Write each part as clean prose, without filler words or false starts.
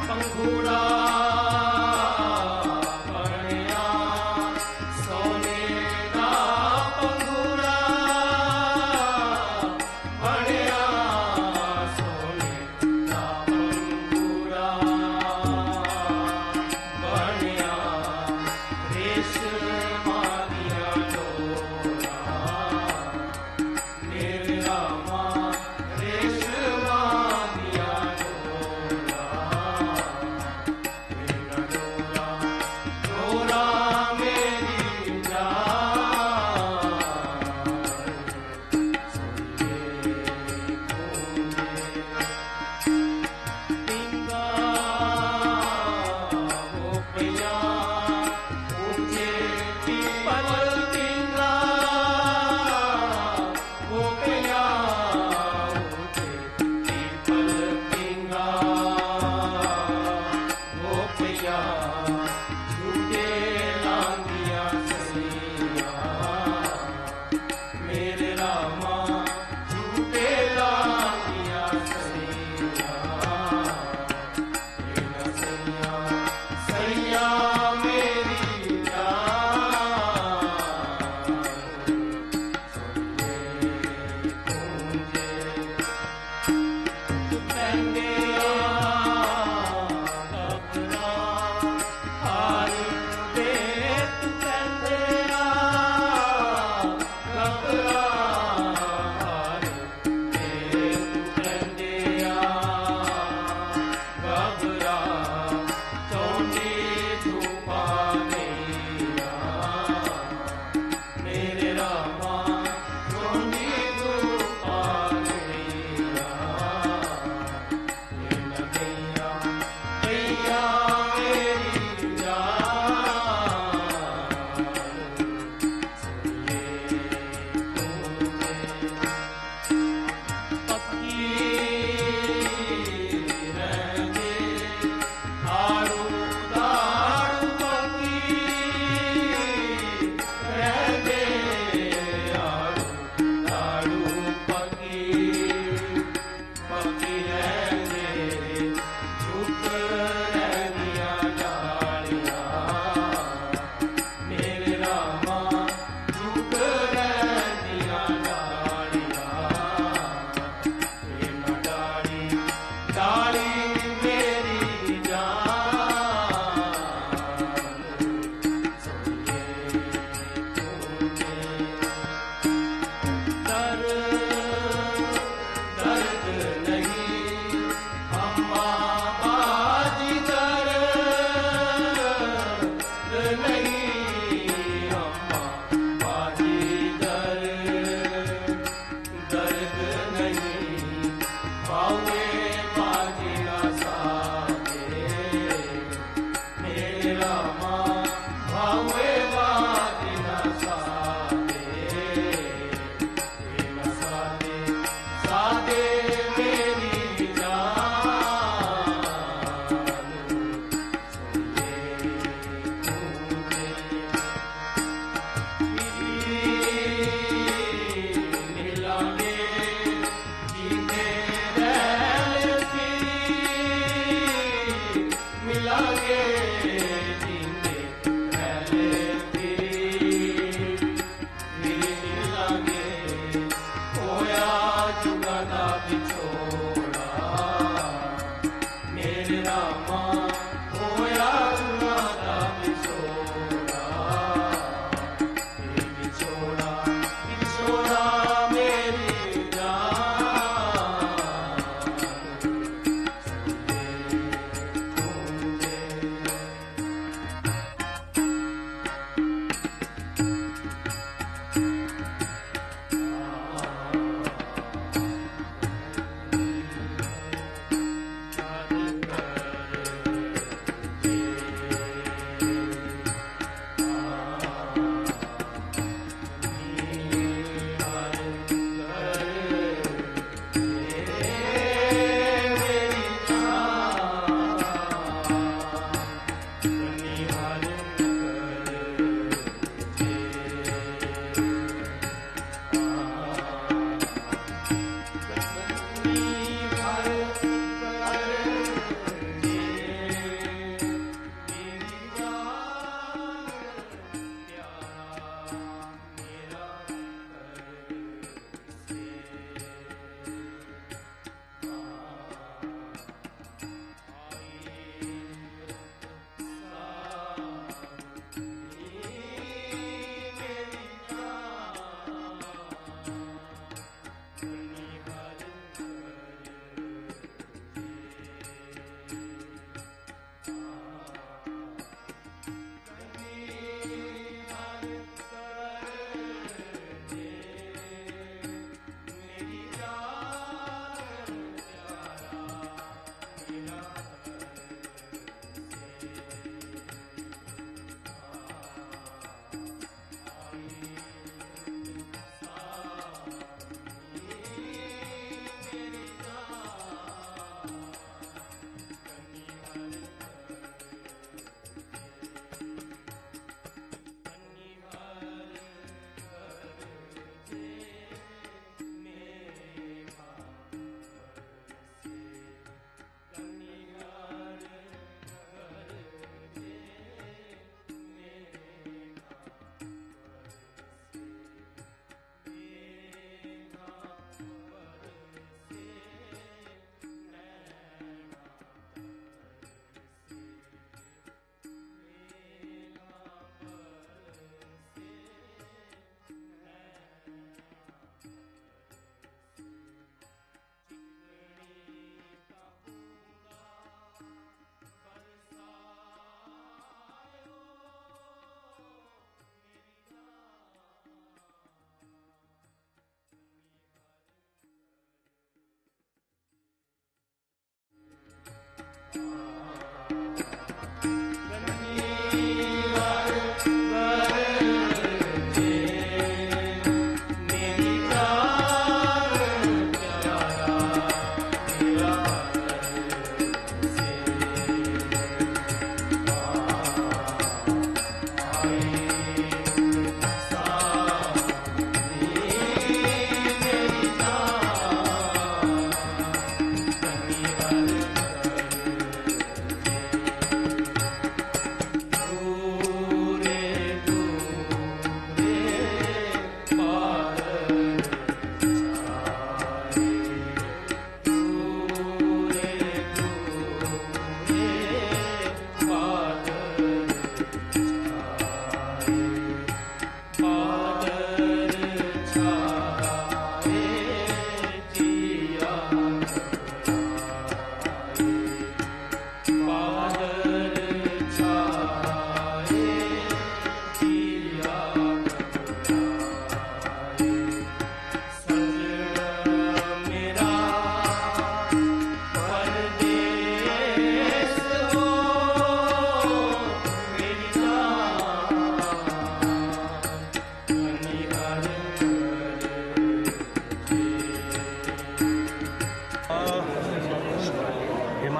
पंघूरा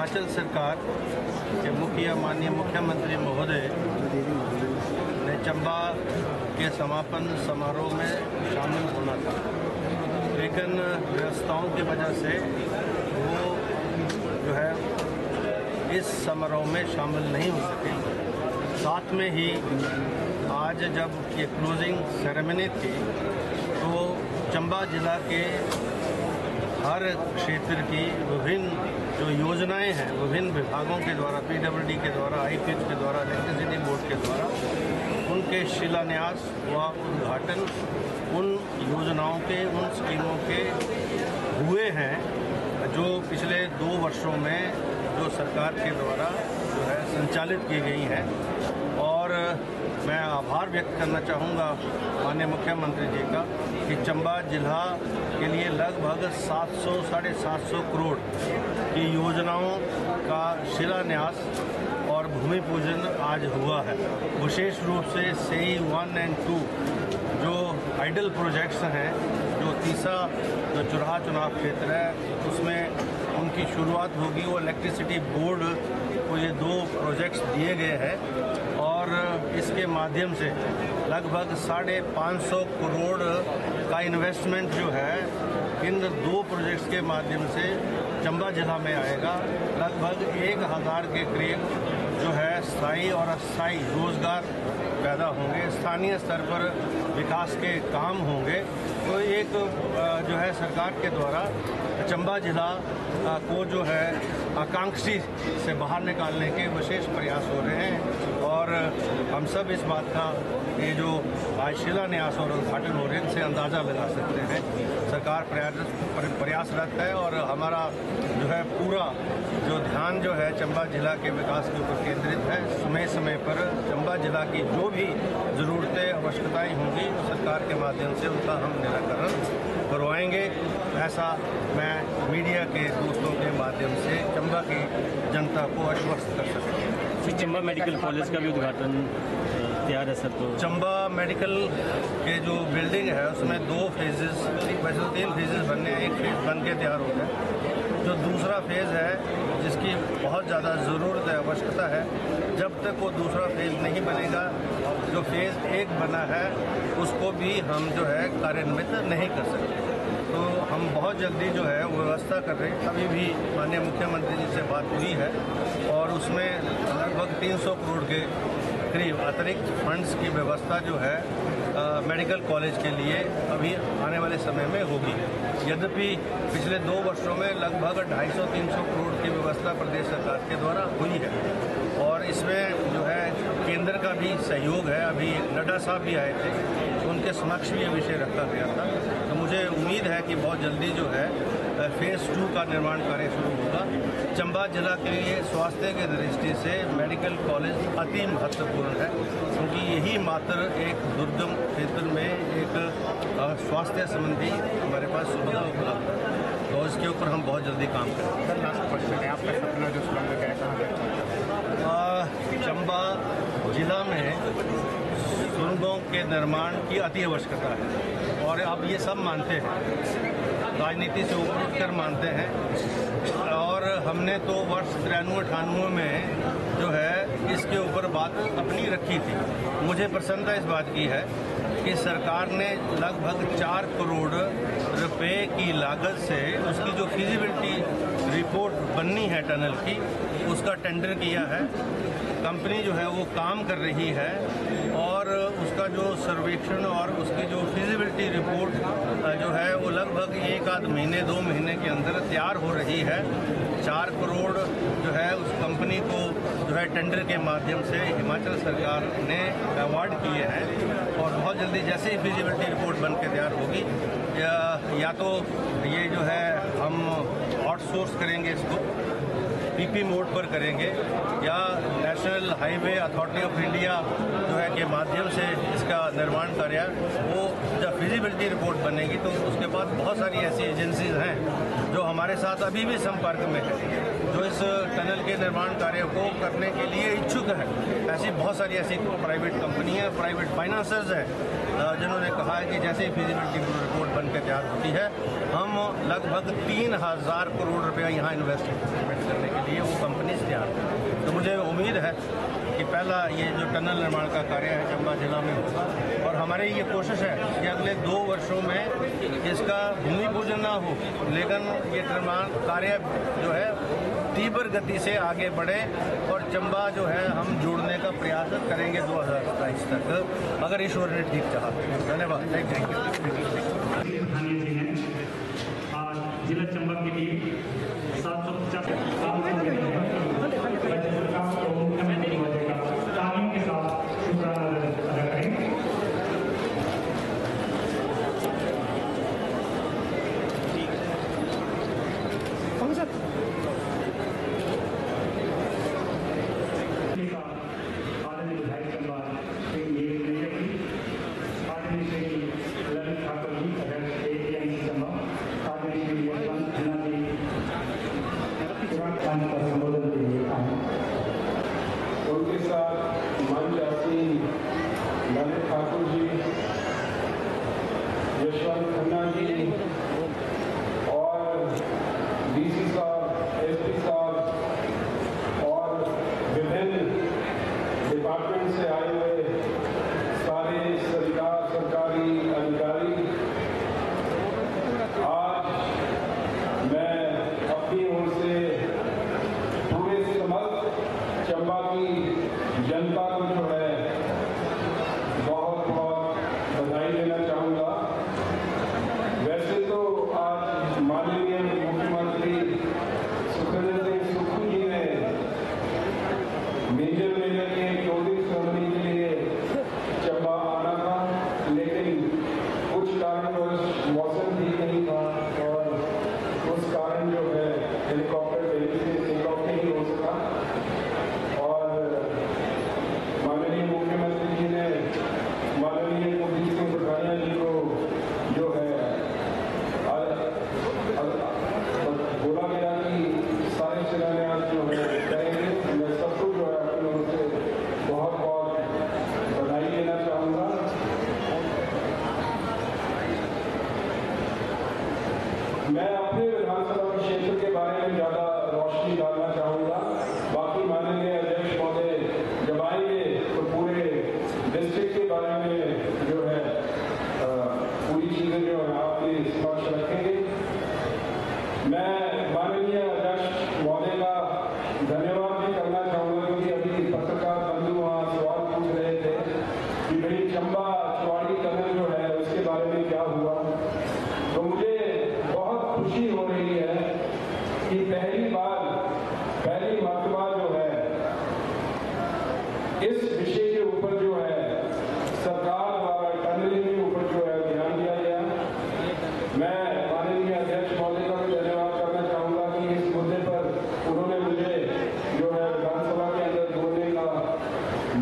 हिमाचल सरकार के माननीय मुख्यमंत्री महोदय ने चंबा के समापन समारोह में शामिल होना था, लेकिन व्यवस्थाओं की वजह से वो जो है इस समारोह में शामिल नहीं हो सके। साथ में ही आज जब ये क्लोजिंग सेरेमनी थी तो चंबा जिला के हर क्षेत्र की विभिन्न जो योजनाएं हैं विभिन्न विभागों के द्वारा, पीडब्ल्यूडी के द्वारा, आईपीएच के द्वारा, इलेक्ट्रिसिटी बोर्ड के द्वारा उनके शिलान्यास व उद्घाटन उन योजनाओं के, उन स्कीमों के हुए हैं जो पिछले 2 वर्षों में जो सरकार के द्वारा जो है संचालित की गई हैं। और मैं आभार व्यक्त करना चाहूँगा माननीय मुख्यमंत्री जी का कि चंबा जिला के लिए लगभग 700-750 करोड़ की योजनाओं का शिलान्यास और भूमि पूजन आज हुआ है। विशेष रूप से सेई 1 और 2 जो आइडल प्रोजेक्ट्स हैं, जो तीसरा जो चुराहा चुनाव क्षेत्र है उसमें उनकी शुरुआत होगी। वो इलेक्ट्रिसिटी बोर्ड को ये 2 प्रोजेक्ट्स दिए गए हैं और इसके माध्यम से लगभग 550 करोड़ का इन्वेस्टमेंट जो है इन 2 प्रोजेक्ट्स के माध्यम से चंबा जिला में आएगा। लगभग 1000 के करीब जो है स्थायी और अस्थायी रोजगार पैदा होंगे, स्थानीय स्तर पर विकास के काम होंगे। तो एक जो है सरकार के द्वारा चंबा जिला को जो है आकांक्षी से बाहर निकालने के विशेष प्रयास हो रहे हैं और हम सब इस बात का ये जो आज शिलान्यास और उद्घाटन हो रहे हैं इनसे अंदाज़ा लगा सकते हैं। सरकार प्रयासरत है और हमारा जो है पूरा जो ध्यान जो है चंबा जिला के विकास के ऊपर केंद्रित है। समय समय पर चंबा जिला की जो भी ज़रूरतें, आवश्यकताएं होंगी सरकार के माध्यम से उनका हम निराकरण करवाएंगे। ऐसा मैं मीडिया के दोस्तों के माध्यम से चंबा की जनता को आश्वस्त कर सकूँ। चंबा मेडिकल कॉलेज का भी उद्घाटन तैयार है सर? तो चंबा मेडिकल के जो बिल्डिंग है उसमें 2 फेजेस, वैसे 3 फेजेस बनने, एक फेज बन के तैयार हो गया। जो दूसरा फेज़ है जिसकी बहुत ज़्यादा ज़रूरत है, आवश्यकता है, जब तक वो दूसरा फेज़ नहीं बनेगा जो फेज़ 1 बना है उसको भी हम जो है कार्यान्वित नहीं कर सकते। तो हम बहुत जल्दी जो है व्यवस्था कर रहे हैं। अभी भी माननीय मुख्यमंत्री जी से बात हुई है और उसमें लगभग 300 करोड़ के करीब अतिरिक्त फंड्स की व्यवस्था जो है मेडिकल कॉलेज के लिए अभी आने वाले समय में होगी। यद्यपि पिछले 2 वर्षों में लगभग 250-300 करोड़ की व्यवस्था प्रदेश सरकार के द्वारा हुई है और इसमें जो है केंद्र का भी सहयोग है। अभी नड्डा साहब भी आए थे, उनके समक्ष भी ये विषय रखा गया था। तो मुझे उम्मीद है कि बहुत जल्दी जो है फेज़ 2 का निर्माण कार्य शुरू होगा। चंबा जिला के लिए स्वास्थ्य की दृष्टि से मेडिकल कॉलेज अति महत्वपूर्ण है क्योंकि यही मात्र एक दुर्गम क्षेत्र में एक स्वास्थ्य संबंधी हमारे पास सुविधा उपलब्ध है। तो इसके ऊपर हम बहुत जल्दी काम करेंगे। सर लास्ट क्वेश्चन है, आपका सपना जो सुरंग का है चंबा जिला में सुरंगों के निर्माण की अति आवश्यकता है और अब ये सब मानते हैं, राजनीति से ऊपर उठकर मानते हैं। और हमने तो वर्ष 93-98 में जो है इसके ऊपर बात अपनी रखी थी। मुझे प्रसन्नता इस बात की है कि सरकार ने लगभग 4 करोड़ रुपए की लागत से उसकी जो फिजिबिलिटी रिपोर्ट बननी है टनल की, उसका टेंडर किया है। कंपनी जो है वो काम कर रही है और उसका जो सर्वेक्षण और उसकी जो फिजिबिलिटी रिपोर्ट जो है वो लगभग 1 महीने 2 महीने के अंदर तैयार हो रही है। 4 करोड़ जो है उस कंपनी को जो है टेंडर के माध्यम से हिमाचल सरकार ने अवार्ड किए हैं और बहुत जल्दी जैसे ही फिजिबिलिटी रिपोर्ट बन के तैयार होगी या तो ये जो है हम आउटसोर्स करेंगे, इसको पीपी मोड पर करेंगे या national highway authority of India जो है के माध्यम से इसका निर्माण कार्य वो जब फिजिबिलिटी रिपोर्ट बनेगी तो उसके बाद बहुत सारी ऐसी एजेंसीज हैं जो हमारे हमारे साथ अभी भी संपर्क में है, जो इस टनल के निर्माण कार्य को करने के लिए इच्छुक है। ऐसी बहुत सारी ऐसी प्राइवेट कंपनी है, प्राइवेट फाइनेंसर्स हैं, जिन्होंने कहा है कि जैसे ही फिजिबिलिटी रिपोर्ट बन के तैयार होती है, हम लगभग 3000 करोड़ रुपया यहाँ इन्वेस्टमेंट करने के लिए वो कंपनीज तैयार हैं। तो मुझे उम्मीद है कि पहला ये जो टनल निर्माण का कार्य है चंबा जिला में होगा, और हमारी ये कोशिश है कि अगले 2 वर्षों में इसका भूमि पूजन ना हो, लेकिन ये निर्माण कार्य जो है तीव्र गति से आगे बढ़े और चंबा जो है हम जोड़ने का प्रयास करेंगे 2027 तक, अगर ईश्वर ने ठीक चाहा। धन्यवाद। Thank you. जिला चंबा की टीम 750 तालीम के साथ शुक्राना अदा करेंगे। आदरणीय विधायक चंबा श्री आदरणीय श्री ललित ठाकुर जी अध्यक्ष APMC चंबा, आदरणीय श्री यशवंत खन्ना जी का संबोधन के लिए आए। उनके साथ मंच आसीन ललित ठाकुर जी, यशवंत खन्ना जी और DC साहब, SP साहब और विभिन्न डिपार्टमेंट से आए हुए सारे सरकारी अधिकारी, आज मैं अपनी ओर से पूरे समस्त चंबा की जनता को जो है बहुत बहुत बधाई देना चाहूँगा। वैसे तो आज माननीय मुख्यमंत्री सुखविंदर सिंह सुक्खू जी ने मेजर के क्लोजिंग सेरेमनी के लिए चंबा आना था, लेकिन कुछ कारणवश मौसम भी नहीं था और उस कारण जो है हेलीकॉप्टर से टेकऑफ नहीं हो सका। और माननीय मुख्यमंत्री जी ने माननीय कुलदीप सिंह पठानिया जी को जो है बोला गया कि सारे शिलान्यास जो है करेंगे। मैं सबको जो है अपनी ओर से बहुत बहुत बधाई देना चाहूँगा। मैं अपने विधानसभा क्षेत्र के बारे में ज़्यादा रोशनी डालना चाहूँगा। बाकी माननीय अध्यक्ष महोदय जब आएंगे तो पूरे डिस्ट्रिक्ट के बारे में जो है पूरी चीज़ें जो है आपके समक्ष रखेंगे। मैं माननीय अध्यक्ष महोदय का धन्यवाद भी करना चाहूँगा, क्योंकि अभी पत्रकार बंधु वहाँ सवाल पूछ रहे थे कि भाई चंबा चौड़ी टनल जो है उसके बारे में क्या हुआ। तो मुझे बहुत खुशी हो रही है कि पहली मर्तबा जो है इस विषय के ऊपर जो है सरकार द्वारा टनलिंग के ऊपर जो है ध्यान दिया गया। मैं माननीय अध्यक्ष महोदय का भी धन्यवाद करना चाहूँगा कि इस मुद्दे पर उन्होंने मुझे जो है विधानसभा के अंदर बोलने का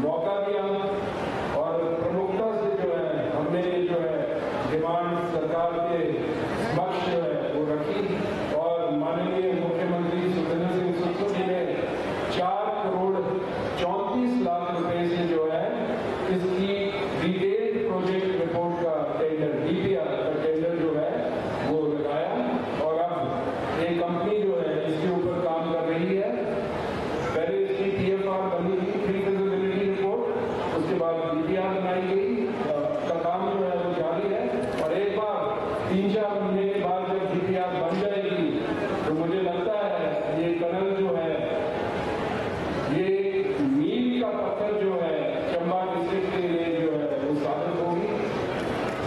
मौका दिया और प्रमुखता से जो है हमने जो है डिमांड सरकार के समक्ष जो है वो रखी। और माननीय मुख्यमंत्री सुखविंदर सिंह सुक्खू जी ने 4 करोड़ 34 लाख रुपए से जो है इसकी डिटेल्ड प्रोजेक्ट रिपोर्ट का टेंडर DPR का टेंडर जो है वो लगाया और अब एक कंपनी जो है इसके ऊपर काम कर रही है। पहले इसकी TFR बनी थी, प्री फिजिबिलिटी रिपोर्ट, उसके बाद DPR बनाई गई का काम जो है वो जारी है। और एक बार 3-4 महीने के बाद जब DPR बन जाएगी तो मुझे लगता है ये टनल जो है ये मील का पत्थर जो है चंबा डिस्ट्रिक्ट के लिए जो है वो साबित होगी।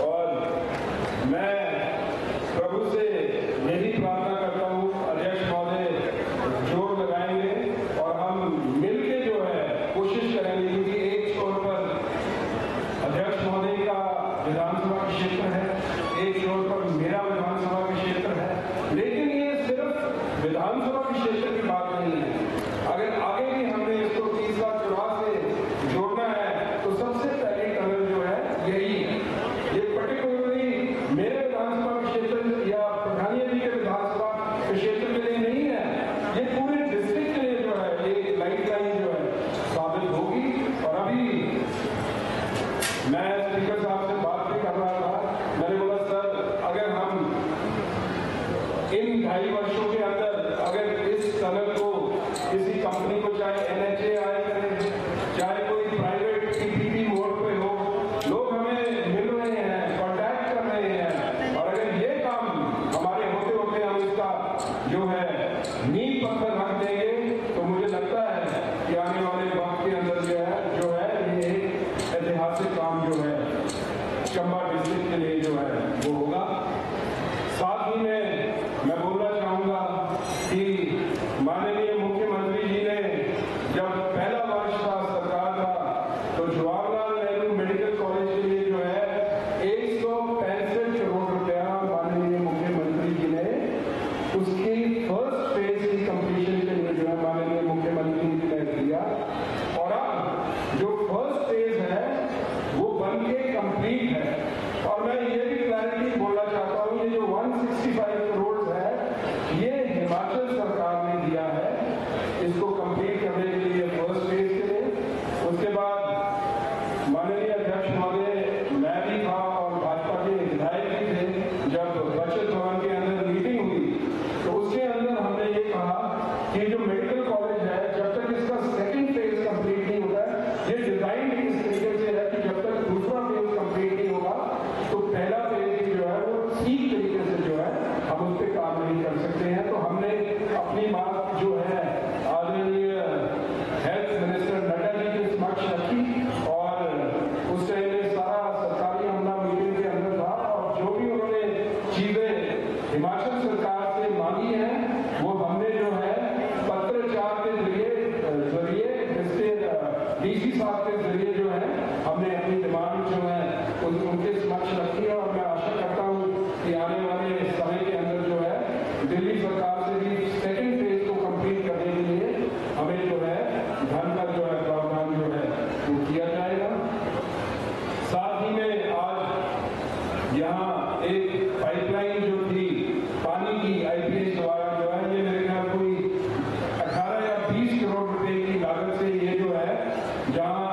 और मैं प्रभु से यही प्रार्थना करता हूँ, अध्यक्ष महोदय जोर लगाएंगे और हम मिलके जो है कोशिश करेंगे, क्योंकि एक छोर पर अध्यक्ष महोदय का विधानसभा क्षेत्र है, एक छोर पर मेरा विधानसभा का क्षेत्र है, लेकिन ये सिर्फ विधानसभा के क्षेत्र की बात नहीं है। अगर आगे भी हमने इसको 30 लाख चुरा से जोड़ना है तो सबसे पहली टनल जो है यही है। ये पर्टिकुलरली मेरे विधानसभा के क्षेत्र या प्रधानिया जी के विधानसभा के क्षेत्र नींव पत्थर रख देंगे तो मुझे लगता है कि आने वाले वक्त के अंदर जो है ये एक ऐतिहासिक काम जो है चंबा डिस्ट्रिक्ट के लिए जो है वो होगा। साथ ही में मैं बोलना चाहूँगा कि माननीय मुख्यमंत्री जी ने जब पहला वर्ष का सरकार था तो जवाहरलाल नेहरू मेडिकल कॉलेज के लिए जो है 165 करोड़ रुपया माननीय मुख्यमंत्री जी ने उसकी फर्स्ट फेज की कंप्लीशन के लिए जो है माननीय मुख्यमंत्री जी ने दिया। और अब जो फर्स्ट फेज है वो बन के कंप्लीट है। और मैं ये भी क्लैरिटी बोलना चाहता हूँ, ये जो 165 करोड़ है ये हिमाचल सरकार ने दिया है इसको कंप्लीट करने के लिए फर्स्ट फेज के लिए। उसके बाद माननीय अध्यक्ष महोदय, मैं भी था और भाजपा के विधायक भी थे, जब बचत भवन के अंदर मीटिंग हुई तो उसके अंदर हमने ये कहा कि जो मेडिकल कॉलेज है जब तक इसका सेकेंड फेज कंप्लीट नहीं होता है, ये डिजाइन इस तरीके से है कि जब तक दूसरा फेज कंप्लीट नहीं होगा तो पहला फेज जो है वो ठीक तरीके से जो है हम उस पर काम नहीं कर सकते हैं। तो हमने अपनी बात जो है आदरणीय हेल्थ मिनिस्टर नड्डा जी के समक्ष रखी और उस टाइम में सारा सरकारी अमला मीटिंग के अंदर था और जो भी उन्होंने चीजें हिमाचल सरकार से मांगी हैं वो हमने जो है पत्रचार के जरिए डीसी साहब के जरिए जो है हमने अपनी डिमांड जो है उनके समक्ष रखी है। और मैं आशा करता हूँ कि आने वाले समय के अंदर जो है दिल्ली सरकार से भी सेकेंड फेज को कंप्लीट करने के लिए हमें जो है धन का जो है प्रावधान जो है वो किया जाएगा। साथ ही में आज यहाँ एक पाइपलाइन जो थी पानी की आईपीएस द्वारा जो है ये मेरे ख्याल कोई 18 या 20 करोड़ रुपए की लागत से ये जो है जहाँ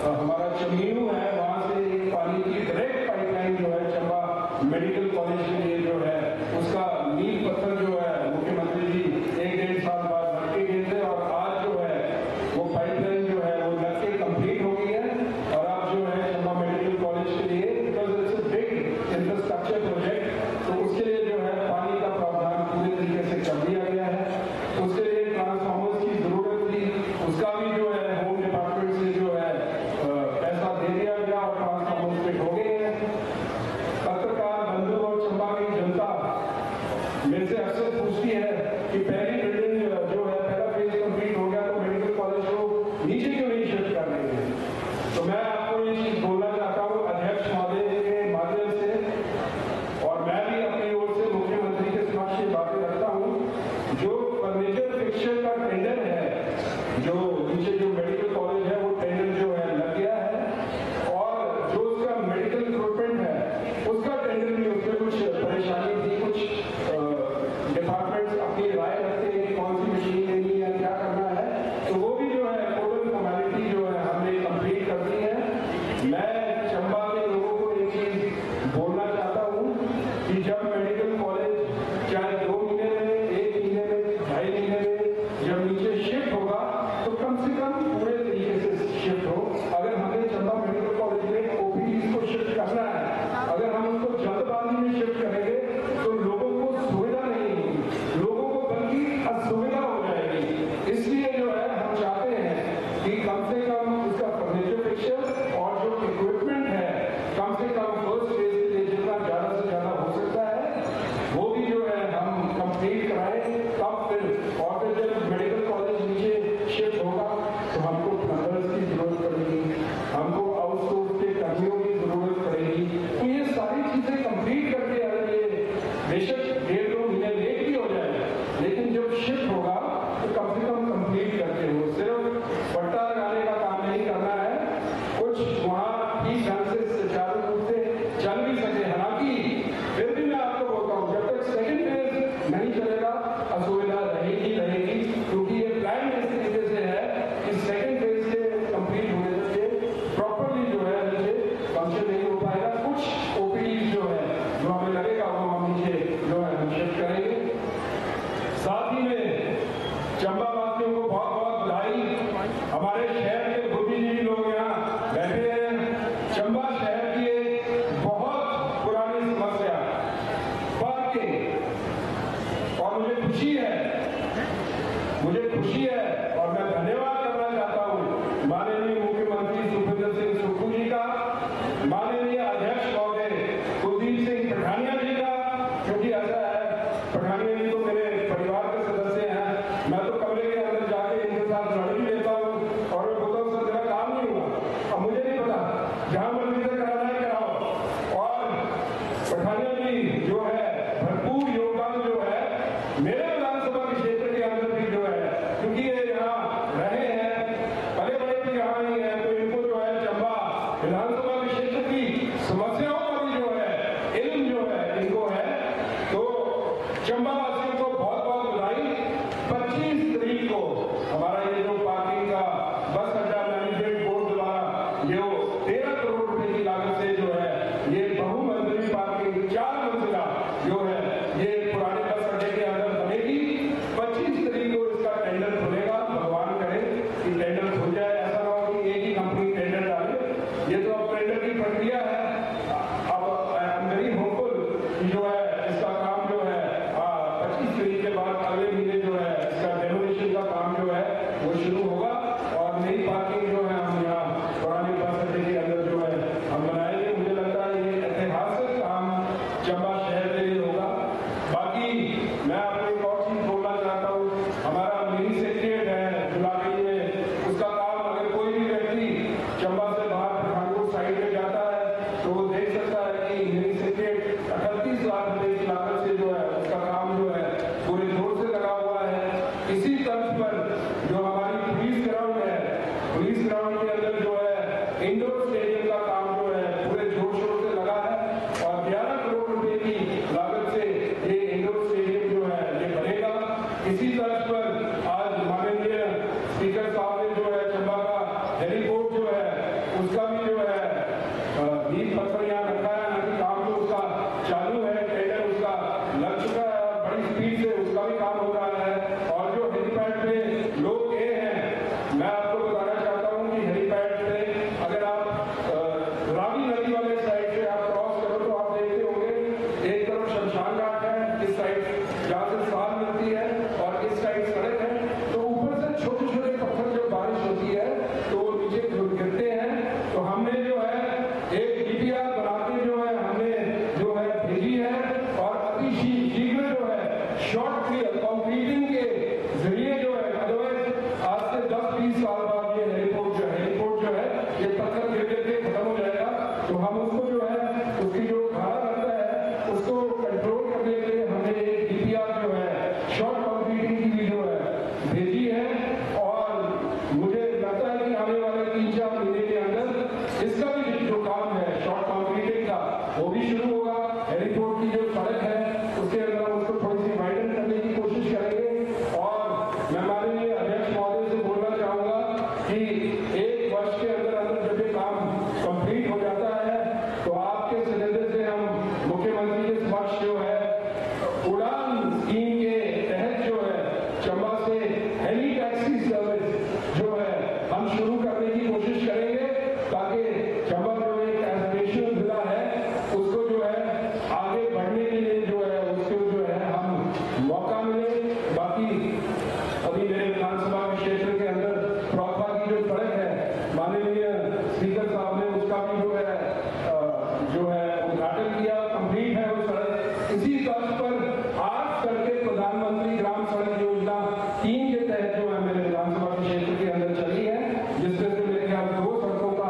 हमारा चमीनू है वहाँ से एक पानी की डायरेक्ट पाइपलाइन जो है चंबा मेडिकल कॉलेज के लिए जो है उसका नींव पत्थर जो है मुख्यमंत्री जी 1-1.5 साल बाद रख के गए थे और आज जो है वो पाइपलाइन जो है वो लग के कंप्लीट हो गई है। और अब जो है चंबा मेडिकल कॉलेज के लिए because it's a big infrastructure project तो उसके लिए जो है पानी का प्रावधान पूरे तरीके से कर दिया गया है। उसके लिए ट्रांसफार्मर्स की जरूरत थी, उसका भी जो है होम डिपार्टमेंट से जो है पैसा दे दिया गया और ट्रांसफार्मर्स पे हो गए हैं। पत्रकार बंधु और चंबा की जनता मेरे से अक्सर पूछती है कि पहली बिल्डिंग जो है पहला फेज कंप्लीट हो गया तो मेडिकल कॉलेज को नीचे क्यों नहीं शिफ्ट कर रहे हैं। तो मैं आपको ये चीज बोलना चाहता हूँ अध्यक्ष महोदय के माध्यम से और मैं भी अपनी ओर से मुख्यमंत्री के समक्ष ये बातें रखता हूँ। जो फर्नीचर फिक्सचर का टेंडर है जो नीचे जो मेडिकल कॉलेज है वो टेंडर जो है लग गया है और जो उसका मेडिकल इक्विपमेंट है उसका टेंडर भी उसमें कुछ परेशानी थी, कुछ डिपार्टमेंट्स अपनी राय रखते हैं कि कौन सी मशीन लेनी है क्या करना है तो वो भी जो है टोटल फॉर्मेलिटी जो है हमने कंप्लीट कर दी है। मैं चंबा के लोगों को एक चीज बोलना चाहता हूँ कि जब मेडिकल कॉलेज चाहे 2 महीने में 1 महीने में 2.5 महीने में जब नीचे शिफ्ट होगा तो कम से कम पूरे तरीके से शिफ्ट हो। अगर हमें चंबा मेडिकल कॉलेज में ओपीडी को शिफ्ट करना है, अगर हम उसको जल्दबाजी में शिफ्ट करेंगे तो लोगों को सुविधा नहीं होगी, लोगों को बल्कि असुविधा हो जाएगी। इसलिए जो है हम चाहते हैं कि कम से कम उसका फर्नीचर फिक्सचर और जो इक्विपमेंट है कम से कम फर्स्ट फेज के लिए जितना ज्यादा से ज्यादा हो सकता है वो भी जो है हम कंप्लीट कराएं। तब फिर और फिर जब मेडिकल कॉलेज नीचे शिफ्ट होगा तो हमको प्लम्बर्स की जरूरत पड़ेगी, हमको आउटसोर्स के कर्मियों की जरूरत पड़ेगी। तो ये सारी चीजें कंप्लीट करके अगर ये बेशक 1.5-2 महीने लेट भी हो जाए लेकिन जब शिफ्ट होगा तो कम से कम कंप्लीट करके हो। सिर्फ पट्टा लगाने का काम नहीं करना है, कुछ वहाँ ठीक ढंग से सुचारू रूप से चल भी सके। हालांकि फिर भी मैं आपको बोलता हूँ जब तक सेकेंड फेज नहीं चलेगा असुविधा रहेगी क्योंकि ये प्लान इस तरीके से है कि सेकेंड फेज के कंप्लीट होने तक ये प्रॉपरली जो है नीचे फंक्शन नहीं हो पाएगा। कुछ ओपीडी जो है जो हमें लगेगा वो हम नीचे जो है हम शिफ्ट करेंगे। साथ ही में चंबा वासियों को बहुत बहुत बधाई। हमारे शहर के बुद्धिजीवी लोग यहाँ बैठे हैं। चंबा शहर की एक बहुत पुरानी समस्या पार्किंग और मुझे खुशी है इसी तर्ज पर आज माननीय स्पीकर साहब ने जो है चंबा का हेलीपोर्ट जो है उसका भी जो है नींव पत्थर यहाँ रखा है, हालांकि काम जो उसका चालू है, टेंडर उसका लग चुका है, बड़ी स्पीड से उसका भी काम हो रहा है। और जो हेलीपैड पे लोग गए हैं, मैं आपको बताना चाहता हूँ कि हेलीपैड पे अगर आप रावी नदी वाले साइड से आप क्रॉस करो तो आप देखते होंगे एक तरफ शमशान घाट है, इस साइड जहाँ से साल मिलती है और इस साइड सड़क है, तो ऊपर से छोटे छोटे पत्थर जब बारिश होती है तो वो नीचे गिरते हैं। तो हमने जो है एक डीपीआर बनाते जो है हमने जो है भेजी है और अति शीघ्र जो है शॉर्ट कंक्रीटिंग के जरिए जो है, अदरवाइज आज से 10-20 साल बाद ये हेलीपोर्ट जो है ये पत्थर गिर गिर के खत्म हो जाएगा। तो हम उसको जो है उसकी जो भाड़ा लगता है उसको कंट्रोल करने के लिए हमने एक डीपीआर जो है शॉर्ट कंक्रीटिंग की भी जो है भेजी है और मुझे लगता है कि आने वाले 3-4 महीने के अंदर इसका भी जो काम है शॉर्ट कंक्रीटिंग का वो भी शुरू होगा। हेलीपोर्ट की जो सड़क है उसके अंदर हम उसको थोड़ी सी वाइडन करने की कोशिश करेंगे। और मैं माननीय अध्यक्ष महोदय से बोलना चाहूंगा कि 1 वर्ष के अंदर अंदर जब ये काम कंप्लीट हो जाता है तो आपके सिलेंडर से हम मुख्यमंत्री के समक्ष जो है उड़ान स्कीम के तहत जो है चंबा से हेली टैक्सी सर्विस जो है हम शुरू करने की कोशिश करेंगे ताकि चंबा जो एक एस्पिरेशनल जिला है उसको जो है आगे बढ़ने के लिए जो है उसको जो है हम मौका मिले। बाकी अभी मेरे विधानसभा क्षेत्र के अंदर प्रॉपा की जो सड़क है माननीय स्पीकर साहब ने उसका भी जो है उद्घाटन किया, कंप्लीट है वो सड़क। इसी तर्ज पर आज करके प्रधानमंत्री ग्राम सड़क योजना 3 के तहत जो है मेरे विधानसभा क्षेत्र के अंदर चली है, जिसमें से मेरे ख्याल 2 सड़कों का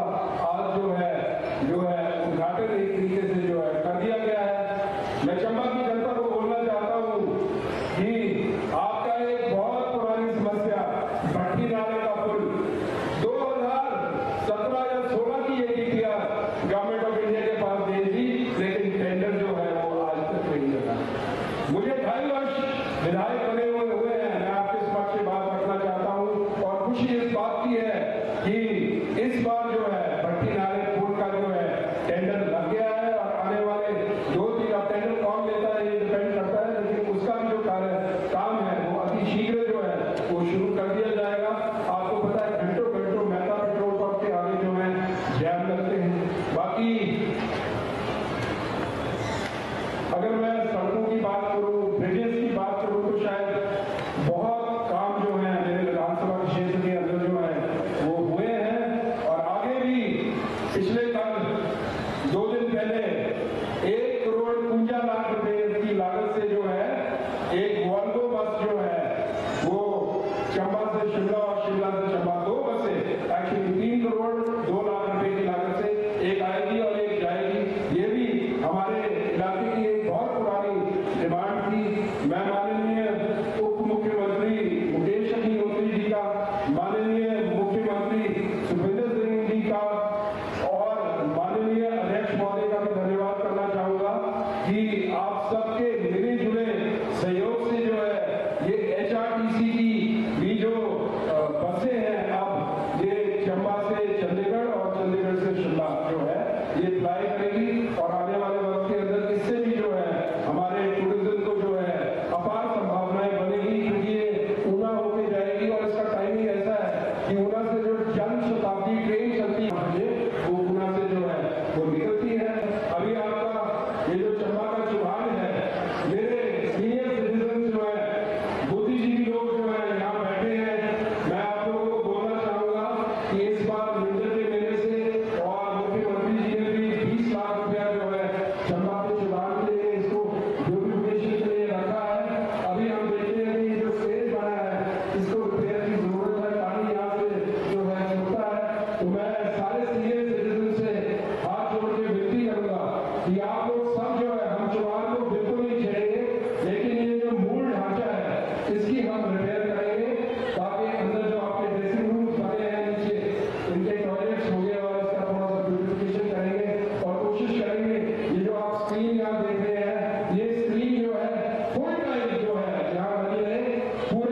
आज जो है उद्घाटन एक तरीके से जो है कर दिया गया है। मैं चंबा की जनता को बोलना चाहता हूँ कि आपका एक बहुत पुरानी समस्या भट्टी नाले का पुल 2017 या 16 की ये डीपीआर गवर्नमेंट ऑफ इंडिया के पास दे दी, लेकिन टेंडर जो है वो आज तक नहीं लगा। मुझे 2.5 वर्ष विधायक बने हुए हैं, मैं आपके समक्ष से बात रखना चाहता हूँ और खुशी इस बात की है कि इस बार जो है भट्टी नाले पुल का जो है टेंडर लग गया है और आने वाले 2-3 अब टेंडर कौन लेता है ये डिपेंड करता है, लेकिन उसका भी जो काम है वो अति शीघ्र जो है वो शुरू कर दिया जाएगा। आपको पता है घंटों मेहता पेट्रोल पंप के आगे जो है जैम लगते हैं। बाकी अगर मैं सड़कों की बात करूं, ब्रिजेस की बात करूं तो शायद बहुत काम जो है मेरे विधानसभा क्षेत्र के अंदर जो है वो हुए हैं और आगे भी। पिछले कल 2 दिन पहले 1,52 लाख रुपए की लागत से जो है एक वॉल्वो बस जो है वो चंबा से शिमला और शिमला से चंबा 2 बसें एक्चुअली 3 करोड़ 2 लाख रुपए की लागत से एक आएगी और एक जाएगी। ये भी हमारे इलाके की एक बहुत पुरानी डिमांड थी। मैं माननीय उप मुख्यमंत्री मुकेश अग्निहोत्री जी का, माननीय मुख्यमंत्री सुखविंदर सिंह जी का और माननीय अध्यक्ष महोदय का भी धन्यवाद करना चाहूंगा कि आप सबके मिले जुले सहयोग से जो है ये HRTC की भी जो बसें हैं अब ये चंबा से चंडीगढ़ और चंडीगढ़ से शिमला जो है ये फ्लाई करेगी और आने वाले वक्त के अंदर इससे भी जो है हमारे टूरिज्म को जो है अपार संभावनाएं बनेगी, क्योंकि ये ऊना होके जाएगी और इसका टाइमिंग ऐसा है कि ऊना से जो जन शताब्दी ट्रेन चलती है वो ऊना से जो है वो निकलती है। अभी आपका ये जो चंबा का चौहान है, मेरे सीनियर सिटीजन जो है बुद्धिजीवी लोग जो है यहाँ बैठे हैं, मैं आप लोगों को बोलना चाहूंगा कि इस बार मिंजर के मेले से और मुख्यमंत्री जी ने भी 20 लाख रुपया जो है चंबा के चौहान के लिए इसको ब्यूटिफिकेशन के लिए रखा है। अभी हम देखते हैं कि जो स्टेज बना है इसको रिपेयर की जरूरत है, पानी यहाँ से जो है छूटता है। तो मैं सारे सीनियर सिटीजन से हाथ जोड़ के विनती करूंगा कि आप लोग सब जो है हम चौहान को बिल्कुल नहीं छेड़ेंगे, लेकिन ये जो मूल ढांचा है इसकी हम रिपेयर करेंगे ताकि अंदर जो आपके ड्रेसिंग रूम बने हैं नीचे इनके टॉयलेट्स हो गए और इसका थोड़ा सा ब्यूटिफिकेशन करेंगे और कोशिश करेंगे ये जो आप स्क्रीन यहाँ देख रहे हैं ये स्क्रीन जो है फुल टाइम जो है यहाँ बनी रहे, पूरा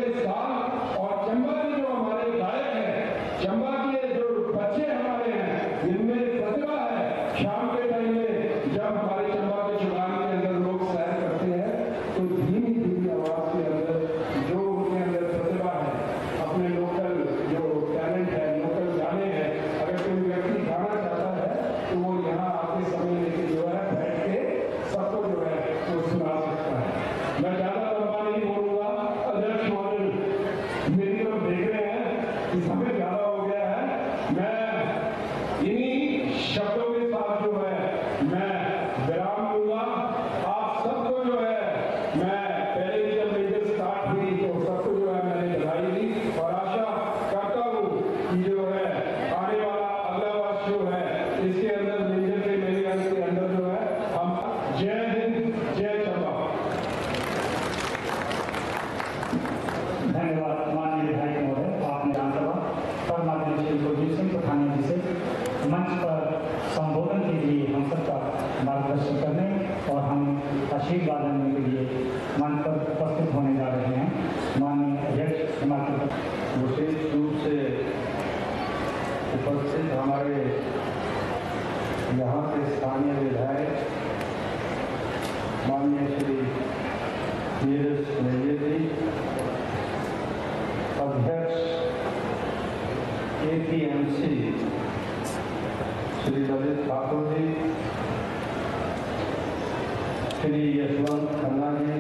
हमारे यहाँ के स्थानीय विधायक माननीय श्री नीरज नेजिया जी, अध्यक्ष APMC श्री ललित ठाकुर जी, श्री यशवंत खन्ना जी,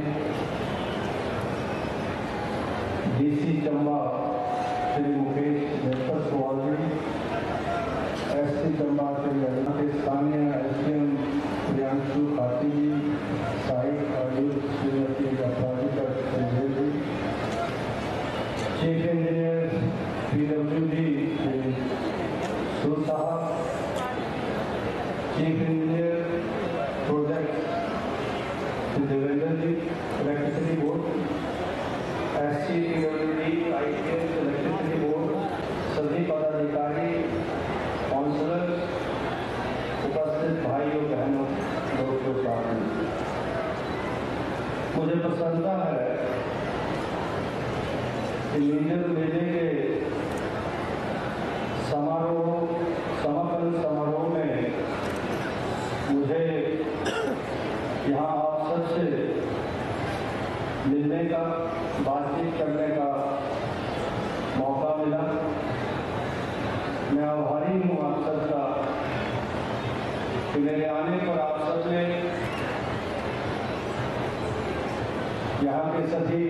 DC चंबा श्री मुकेश नेत्रसवाल जी, SC चंबा श्री अरुणा के स्थानीय SDM प्रियांशु खाती जी, सहायक आयुक्त Shrimati Aparajita Sanjay ji, chief engineer PWD Shri Sur साहब, chief engineer project Shri Devendra ji, electricity board, SCPWD ITS electricity board, सभी पदाधिकारी, काउंसलर, उपस्थित भाई और बहनों, दोस्तों, साथियों, मुझे प्रसन्नता है कि मींजर मेले के समापन समारोह में मुझे यहाँ आप सबसे मिलने का, बातचीत करने का मौका मिला। मैं आभारी हूँ आप सबका कि मेरे आने पर आप सबने, यहाँ के सभी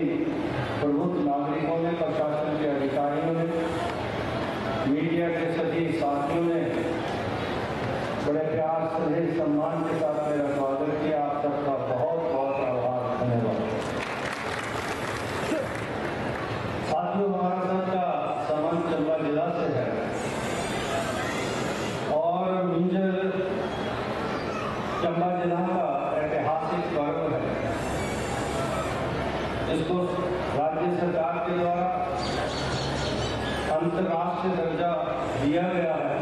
प्रबुद्ध नागरिकों ने, प्रशासन के अधिकारियों ने, मीडिया के सभी साथियों ने बड़े प्यार से, सम्मान के साथ मेरा स्वागत किया। आप सबका बहुत बहुत आभार, धन्यवाद। साथियों, हमारा सबका संबंध चंबा जिला से है और मींजर चंबा जिला का ऐतिहासिक पर्व है। इसको राज्य सरकार के द्वारा अंतर्राष्ट्रीय दर्जा दिया गया है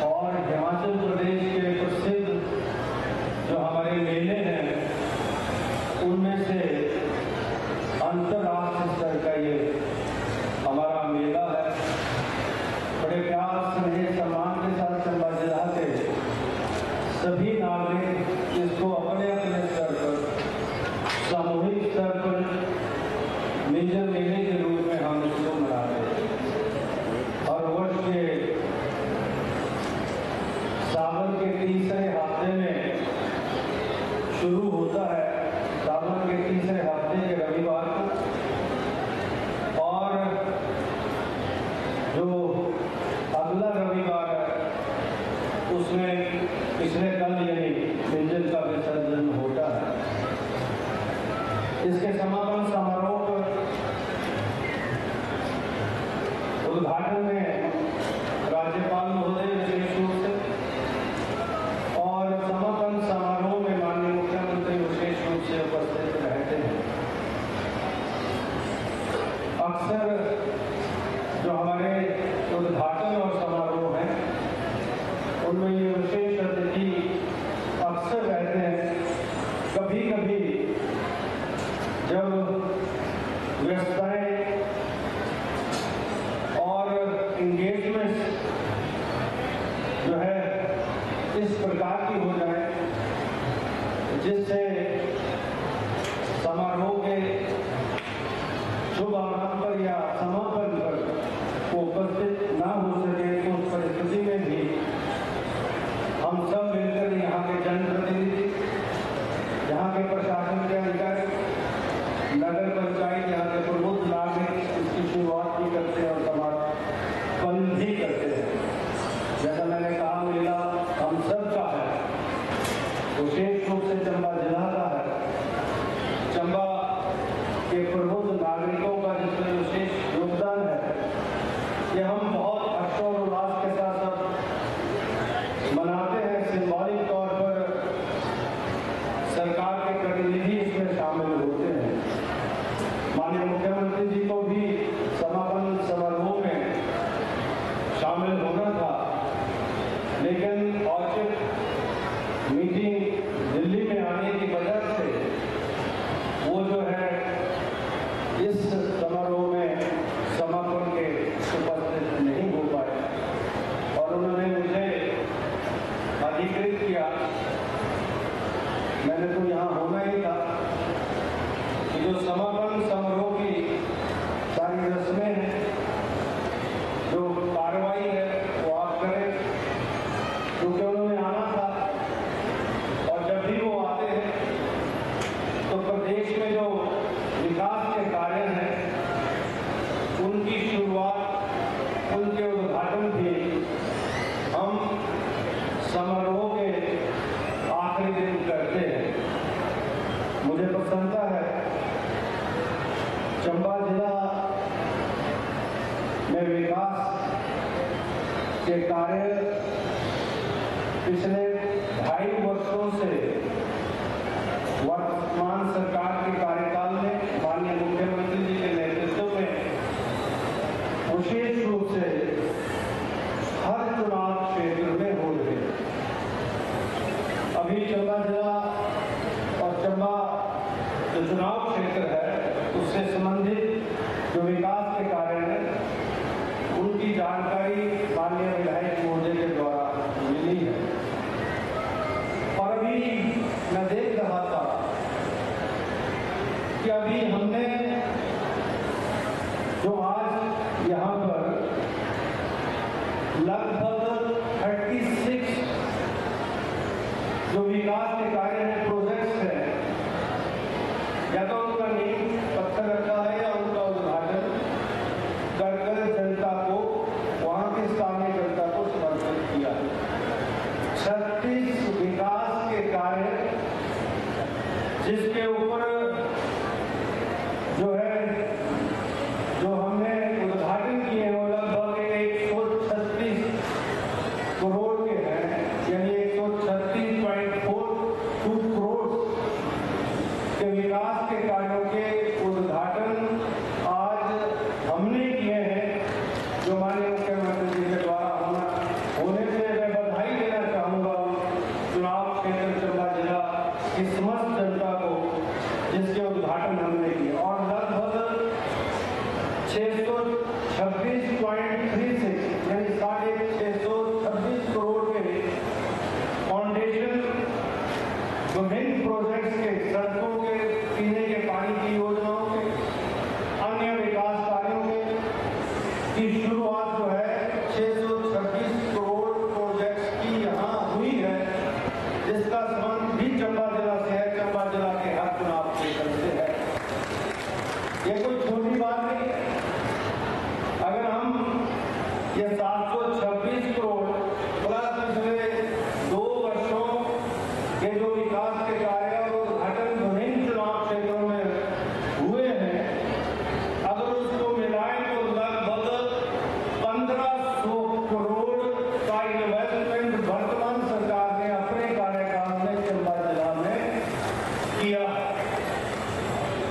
और हिमाचल प्रदेश के प्रसिद्ध जो हमारे मेले हैं उनमें से अंतर्राष्ट्रीय स्तर का ये हमारा मेला है। बड़े प्यार स्नेह सम्मान के साथ चंबा जिला के सभी नागरिक इसको अपने अपने स्तर पर, सामूहिक स्तर पर मींजर मेले के रूप में हम इसको मनाते हैं। हर वर्ष के सावन के तीसरे हफ्ते में शुरू होता है, सावन के तीसरे हफ्ते के रविवार को, और जो अगला रविवार है उसमें पिछले कल यानी मींजर का विसर्जन होता है। इसके समापन समारोह पर उद्घाटन में राज्यपाल महोदय विशेष रूप से और समापन समारोह में माननीय मुख्यमंत्री विशेष रूप से उपस्थित रहते हैं। अक्सर जो हमारे उद्घाटन और समारोह हैं उनमें ये विशेष अतिथि अक्सर रहते हैं। कभी कभी जब व्यस्तताएं और इंगेजमेंट जो है इस प्रकार की हो जाए जिससे समारोह के शुभ आरंभ पर या समापन पर वो उपस्थित ना हो सके, तो उस परिस्थिति में भी हम सब मिलकर यहाँ के जनप्रतिनिधि, यहाँ के प्रशासन के अधिकारी, नगर पंचायत, यहाँ के प्रबुद्ध नागरिक इसकी शुरुआत भी करते हैं और समापन भी करते हैं। जैसा मैंने कहा, मेला हम सब का है, विशेष रूप से चंबा जिला का है। चंबा के प्रबुद्ध नागरिकों का जिसमें विशेष योगदान है, ये हम बहुत हर्षोल्लास के साथ मनाते हैं। सिंबॉलिक तौर पर सरकार के प्रतिनिधि इसमें शामिल होते हैं। माननीय मुख्यमंत्री जी को भी समापन समारोह में शामिल होना था, लेकिन औचित्य मीटिंग दिल्ली में आने की वजह से वो जो है इस समारोह में समापन के उपस्थित नहीं हो पाए। चंबा जिला में विकास के कार्य पिछले 2.5 वर्षों से वर्तमान सरकार के कार्यकाल में माननीय मुख्यमंत्री जी के नेतृत्व में विशेष रूप से हर चुनाव क्षेत्र में हो रहे हैं। अभी चंबा जिला और चंबा जो चुनाव क्षेत्र है उससे संबंधित जो विकास के कार्य हैं उनकी जानकारी माननीय विधायक महोदय के द्वारा मिली है। और अभी मैं देख रहा था कि अभी हमने जो आज यहाँ पर लगभग 36 जो विकास के कार्य हैं, प्रोजेक्ट्स हैं, या तो उनका नींव पत्थर रखा है या उनका उद्घाटन कर जनता को, वहां की स्थानीय जनता को समर्पित किया है। 36 विकास के कार्य जिसके ऊपर जो है जो हमने उद्घाटन किए हैं वो लगभग 136 करोड़ के हैं, यानी 136.42 करोड़ के विकास के कार्यों के उद्घाटन आज हमने किए हैं, जो माननीय मुख्यमंत्री जी के द्वारा होने से मैं बधाई देना चाहूँगा चुनाव क्षेत्र चंबा जिला की समस्त जनता को जिसके उद्घाटन हमने किए। और लगभग 626.36 यानी 626 करोड़ के फाउंडेशन विभिन्न प्रोजेक्ट्स के, सड़कों के, पीने के पानी की योजनाओं के, अन्य विकास कार्यों के की शुरुआत जो है 626 करोड़ प्रोजेक्ट्स की यहाँ हुई है, जिसका संबंध भी चंबा जिला से है, चंबा जिला के हर चुनाव क्षेत्र से है। ये कोई छोटी बात नहीं है। अगर हम ये 726 करोड़ प्लस पिछले 2 वर्षों के जो विकास के कार्य और उद्घाटन विभिन्न चुनाव क्षेत्रों में हुए हैं, अगर उसको मिलाएं तो लगभग 1500 करोड़ का इन्वेस्टमेंट वर्तमान सरकार ने अपने कार्यकाल में चंबा जिला में किया।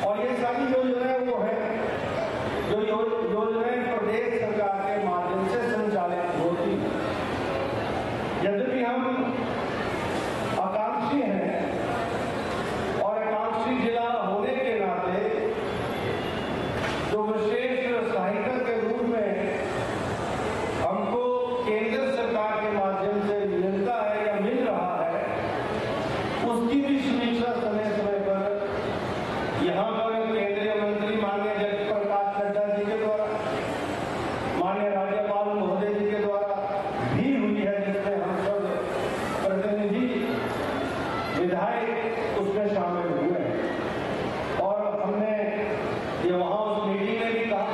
और ये सारी योजनाएं वो है जो योजनाएं प्रदेश सरकार के माध्यम से संचालित होती है। यद्यपि हम आकांक्षी हैं और आकांक्षी जिला होने के नाते जो विशेष सहायता के रूप में हमको केंद्र सरकार के माध्यम से मिलता है या मिल रहा है, उसकी भी समीक्षा समय समय पर यहाँ पर केंद्रीय मंत्री माननीय जगत प्रकाश नड्डा जी के द्वारा, माननीय राज्यपाल महोदय जी के द्वारा भी हुई है, जिसमें हम सब प्रतिनिधि विधायक उसमें शामिल हुए हैं। और हमने ये वहाँ उस मीटिंग में भी कहा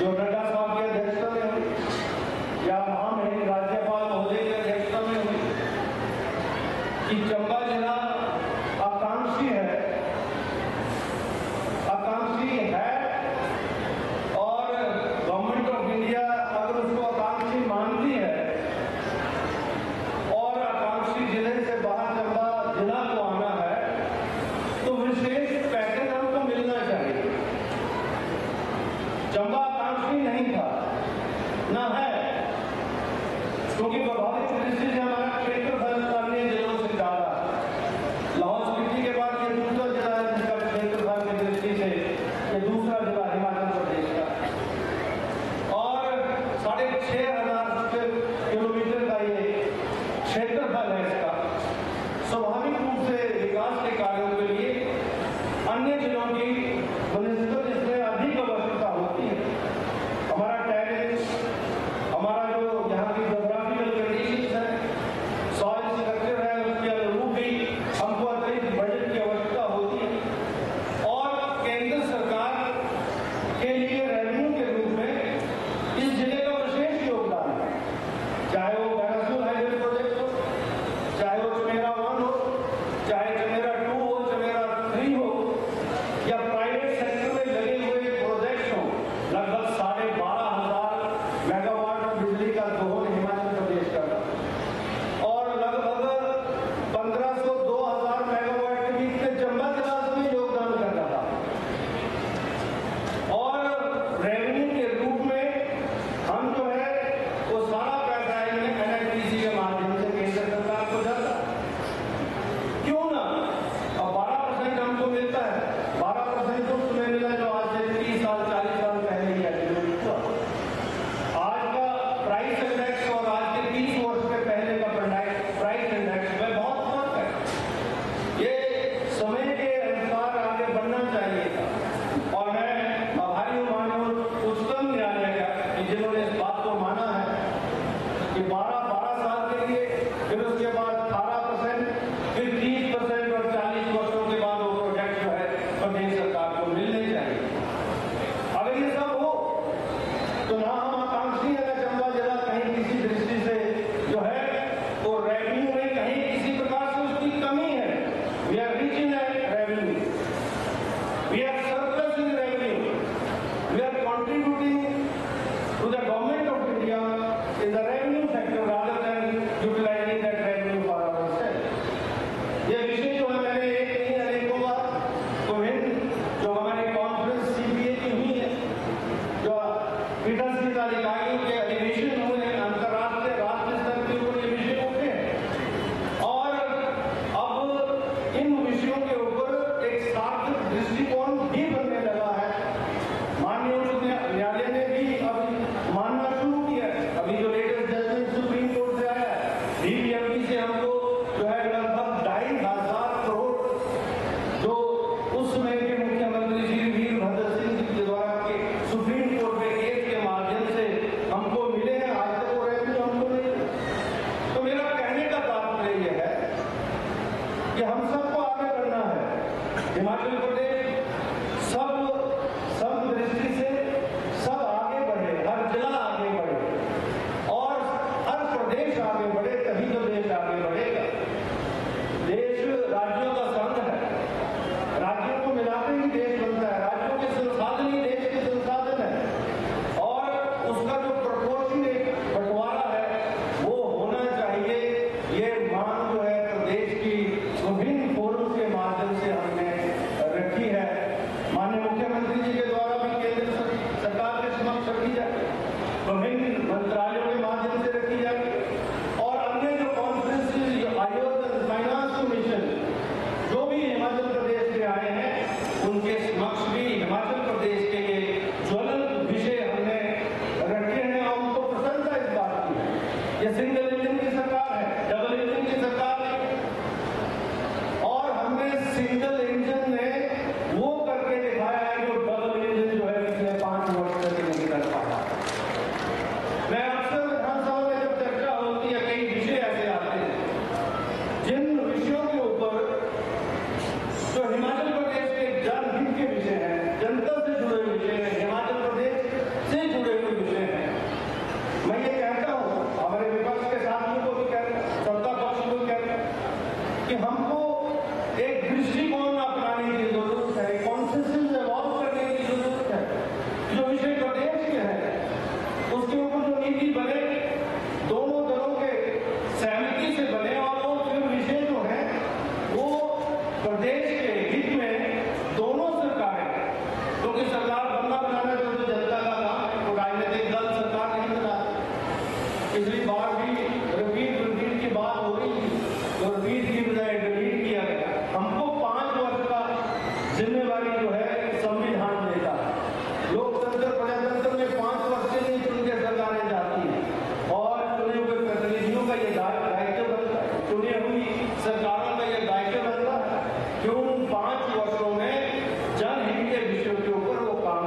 जो नड्डा साहब की अध्यक्षता में हुई या वहाँ में राज्यपाल महोदय की अध्यक्षता में हुई कि चंबा जिला आकांक्षी है और गवर्नमेंट ऑफ इंडिया अगर उसको आकांक्षी मानती है और आकांक्षी जिले से बाहर चंबा जिला को आना है तो विशेष पैकेज हमको मिलना चाहिए। चंबा आकांक्षी नहीं था, ना है, क्योंकि प्रभावित दृष्टि से हमारा क्षेत्रफल अन्य जिलों से ज्यादा है। लाहौल स्पीति के बाद ये दूसरा जिला है जिसका क्षेत्रफल की दृष्टि से ये दूसरा जिला हिमाचल प्रदेश का, और 6500 किलोमीटर का ये क्षेत्रफल है इसका। स्वाभाविक रूप से विकास के कार्यों के लिए अन्य जिलों की बनिस्बत इसमें अधिक आवश्यकता होती है। हमारा टैलेंट की जाए और अन्य जो कॉन्फ्रेंसेस, आयोजन, फाइनेंस कमीशन जो भी हिमाचल प्रदेश में आए हैं उनके समक्ष भी हिमाचल प्रदेश के ये ज्वलंत विषय हमने रखे हैं और उनको प्रसन्नता इस बात की है। ये सिंगल इंजन की सरकार है, डबल इंजन की सरकार नहीं, और हमने सिंगल इंजन में वो करके दिखाया है जो डबल इंजन जो है पिछले 5 वर्ष तक नहीं कर पाया। मैं अक्सर विधानसभा में जब चर्चा होती है कई विषय ऐसे आते हैं जिन विषयों के ऊपर जो हिमाचल प्रदेश के जनहित के विषय हैं, जनता से जुड़े हुए विषय हैं, हिमाचल प्रदेश से जुड़े हुए विषय हैं। मैं ये कहता हूँ, हमारे विपक्ष के साथियों को भी कहता हूँ, सत्ता पक्ष को भी कहता हूँ कि हमको एक दृष्टिकोण अपनाने की जरूरत है, कॉन्सेंसस एवॉल्व करने की जरूरत है। जो विषय प्रदेश के हैं उसके ऊपर जो नीति बने दोनों दलों के सहमति से बने और वो फिर विषय जो है वो प्रदेश के हित में दोनों सरकारें, क्योंकि सरकार बनाना जो जनता का काम है, वो राजनीतिक दल सरकार नहीं बनाती। पिछली बार भी रिपीट की बात हो रही थी तो रिपीट की बजाय डिलीट किया गया। हमको 5 वर्ष का जिम्मेवारी जो है संविधान देता है। लोकतंत्र प्रजातंत्र में 5 वर्ष के लिए चुन के सरकारें जाती हैं और चुने हुए प्रतिनिधियों का ये दायित्व बनता है, चुनी हुई सरकारों का ये दायित्व बनता है कि उन 5 वर्षों में जनहित के विषयों के ऊपर वो काम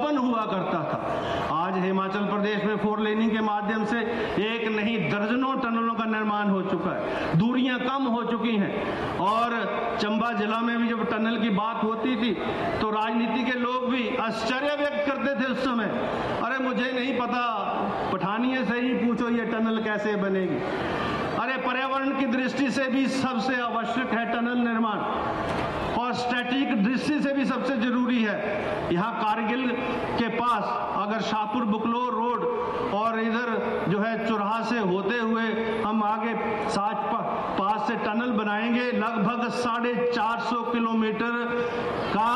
ओपन हुआ करता था। आज हिमाचल प्रदेश में 4 लेनिंग के माध्यम से एक नहीं दर्जनों टनलों का निर्माण हो चुका है, दूरियां कम हो चुकी हैं। और चंबा जिला में भी जब टनल की बात होती थी तो राजनीति के लोग भी आश्चर्य व्यक्त करते थे उस समय, अरे मुझे नहीं पता, पठानिया से ही पूछो ये टनल कैसे बनेगी। अरे पर्यावरण की दृष्टि से भी सबसे आवश्यक है टनल निर्माण, और स्ट्रैटेजिक दृष्टि से भी सबसे जरूरी है। यहाँ कारगिल के पास अगर शाहपुर बुकलोर रोड और इधर जो है चुराहा से होते हुए हम आगे साच पास से टनल बनाएंगे, लगभग 450 किलोमीटर का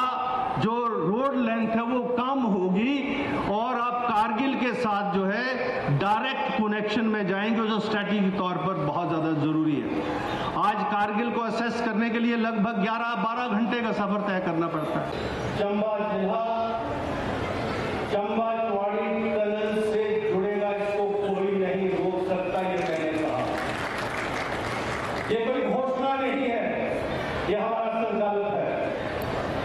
जो रोड लेंथ है वो कम होगी, और आप कारगिल के साथ जो है डायरेक्ट कनेक्शन में जाएंगे, जो स्ट्रैटेजिक तौर पर बहुत ज़्यादा ज़रूरी है। आज कारगिल को असेस करने के लिए लगभग 11-12 घंटे का सफर तय करना पड़ता है। चंबा जिला चंबा चौड़ी टनल से जुड़ेगा, इसको कोई नहीं रोक सकता, ये मैंने कहा। ये कोई घोषणा नहीं है, ये हमारा संकल्प है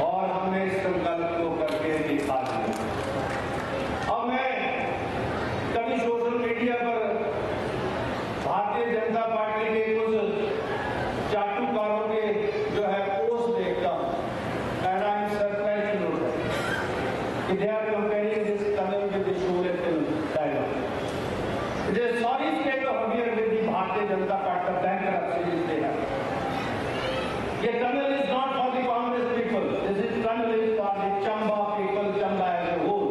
और हमने इस संकल्प को करके दिखा दिया। अब मैं कभी सोशल मीडिया पर भारतीय जनता पार्टी के कुछ चाटुकारों के जो है पोस्ट देखता हूं, and I'm surprised to know that they are comparing this tunnel with the Sholay film dialogue. It is sorry state of affair with the Bharatiya Janata Party, the bankruptcy which they have. This tunnel is not for the Congress people. This tunnel is for the Chamba people, Chamba as a whole.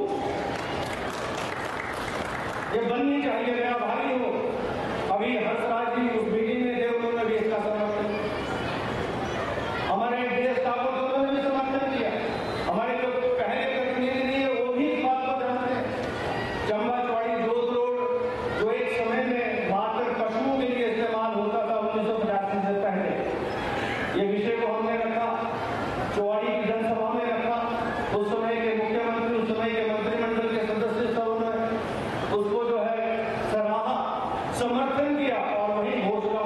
ये बननी चाहिए, मेरा भाई हो। अभी हंसराज जी उस meeting में थे, उन्होंने भी इसका समर्थन किया। हमारे देश ठाकुर उन्होंने भी समर्थन किया। हमारे जो पहले प्रतिनिधि थे वो भी इस बात को जानते हैं। चंबा चौड़ी जोत रोड जो एक समय में मात्र पशुओं के लिए इस्तेमाल होता था 1985 से पहले, ये विषय को हमने रखा, चौड़ी की जनसभा में रखा। उस समय के मुख्यमंत्री, उस समय के मंत्रिमंडल के सदस्य सब उसको जो है सराहा, समर्थन किया और वही घोषणा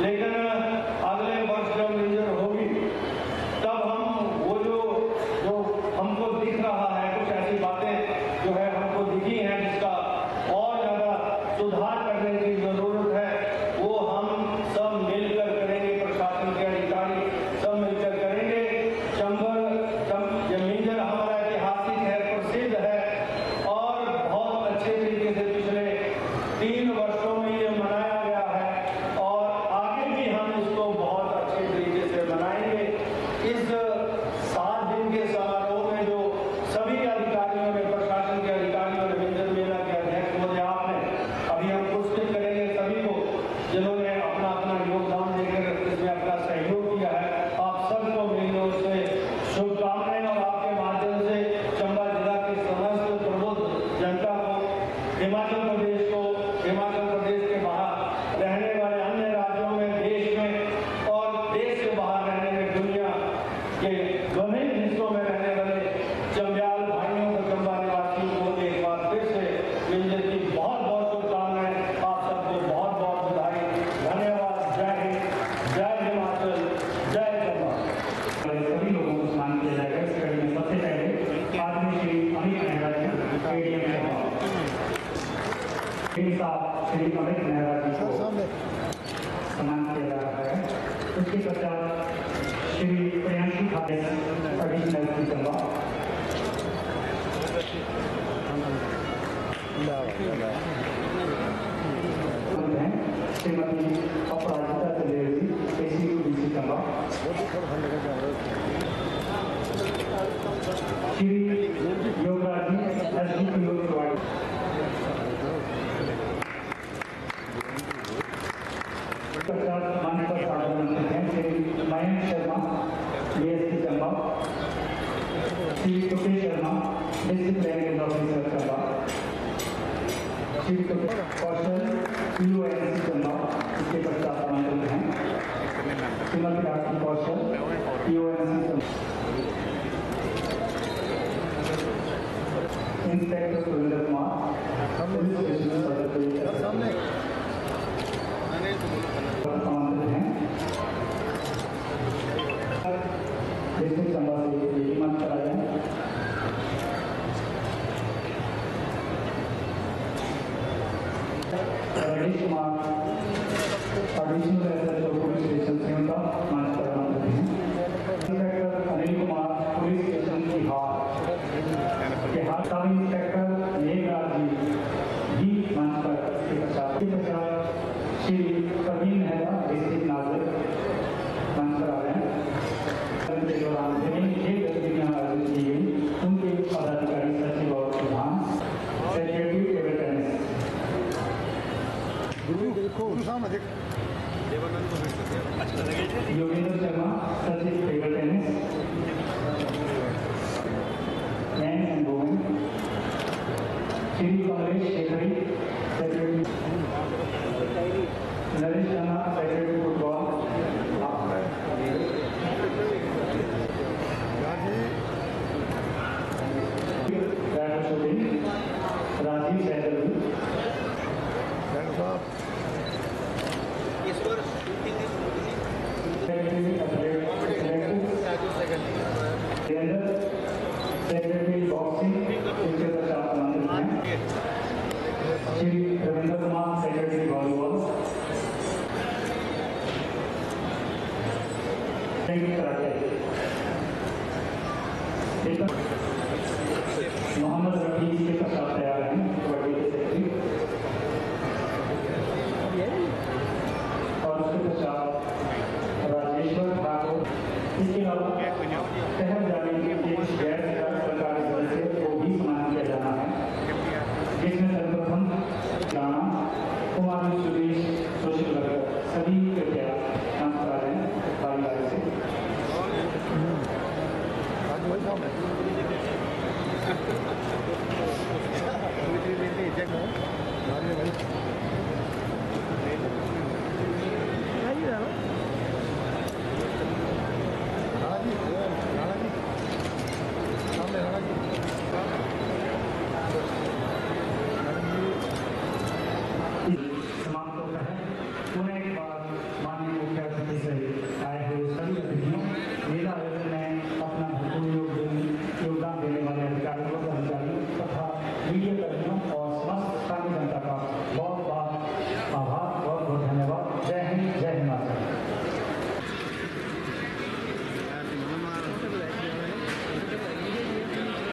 लेकिन अगले वर्ष जब मेजर होगी तब हम वो जो हमको दिख रहा है, कुछ ऐसी बातें जो है हमको दिखी हैं जिसका और ज़्यादा सुधार करने की ज़रूरत है, वो हम सब मिलकर करेंगे। प्रशासन के अधिकारी सब मिलकर करेंगे। मेजर हमारा ऐतिहासिक है, प्रसिद्ध है और बहुत अच्छे तरीके से पिछले 3 वर्षों में ये मनाया गया है और आगे भी हम इसको बहुत अच्छे तरीके से मनाएंगे। इस 7 दिन के समारोह में जो सभी अधिकारियों ने, प्रशासन के अधिकारियों ने, मेजर मेला के अध्यक्ष महोदय आपने, अभी हम पुरस्कृत करेंगे सभी को जिन्होंने अपना अपना योगदान देकर इसमें अपना सहयोग किया है। आप सबको मेरी ओर से शुभकामनाएं और आपके माध्यम से चंबा जिला की समस्त प्रबुद्ध जनता को, हिमाचल प्रदेश को, हिमाचल प्रदेश के बाहर रहने वाले अन्य राज्यों में, देश में और देश के बाहर रहने में, दुनिया के विभिन्न हिस्सों में रहने वाले चंबियाल भाइयों को, चंबा निवासियों को एक बार फिर से मेजर की बहुत बहुत शुभकामनाएं। आप सबको बहुत बहुत बधाई, धन्यवाद। जय हिंद, जय हिमाचल, जय चंबा। सभी लोगों को सम्मान किया जाएगा। इस कड़ी में सबसे पहले आदमी श्री अमित नेहरा जी एडीएम श्री अमित नेहरा जी को सम्मान किया जा रहा है। उसके पश्चात Shri Priyanshu Khate additional SP Chamba, Shrimati Aparajita Chandel ji ACUDC Chamba, Shri Yograj ji SDPO Pravadi, पश्चात मंच पर साधारण हैं Shri Mayank Sharma DSP Chamba, Shri Kupesh Sharma district planning officer Chamba, Shri Kaushal UNC Chamba, इसके पश्चात आमंत्रित हैं Shrimati Rakhi Kaushal UNC Chamba, inspector Surender Kumar police station Sadar आमंत्रित हैं। डिस्ट्रिक्ट चंबा से यही मंच पर आ जाए। Ramesh Kumar additional SHO police station Simta मंच पर आमंत्रित हैं। Inspector Anil Kumar police station Bihar, sub inspector Meghraj जी भी मंच पर। श्री प्रवीण मेहरा डिस्ट्रिक्ट नागरिक मंच पर आ रहे हैं। के दौरान विभिन्न गतिविधियां आयोजित की गई, उनके पदाधिकारी, सचिव और प्रधान, secretary table tennis, Yogendra Sharma सचिव table tennis, man and women, Shri Kamlesh Shekhri secretary, Naresh Khanna secretary football, Rajiv Sahdev, secretary boxing, Shri Ravindra Kumar secretary volleyball, Mohammad Rafi के पश्चात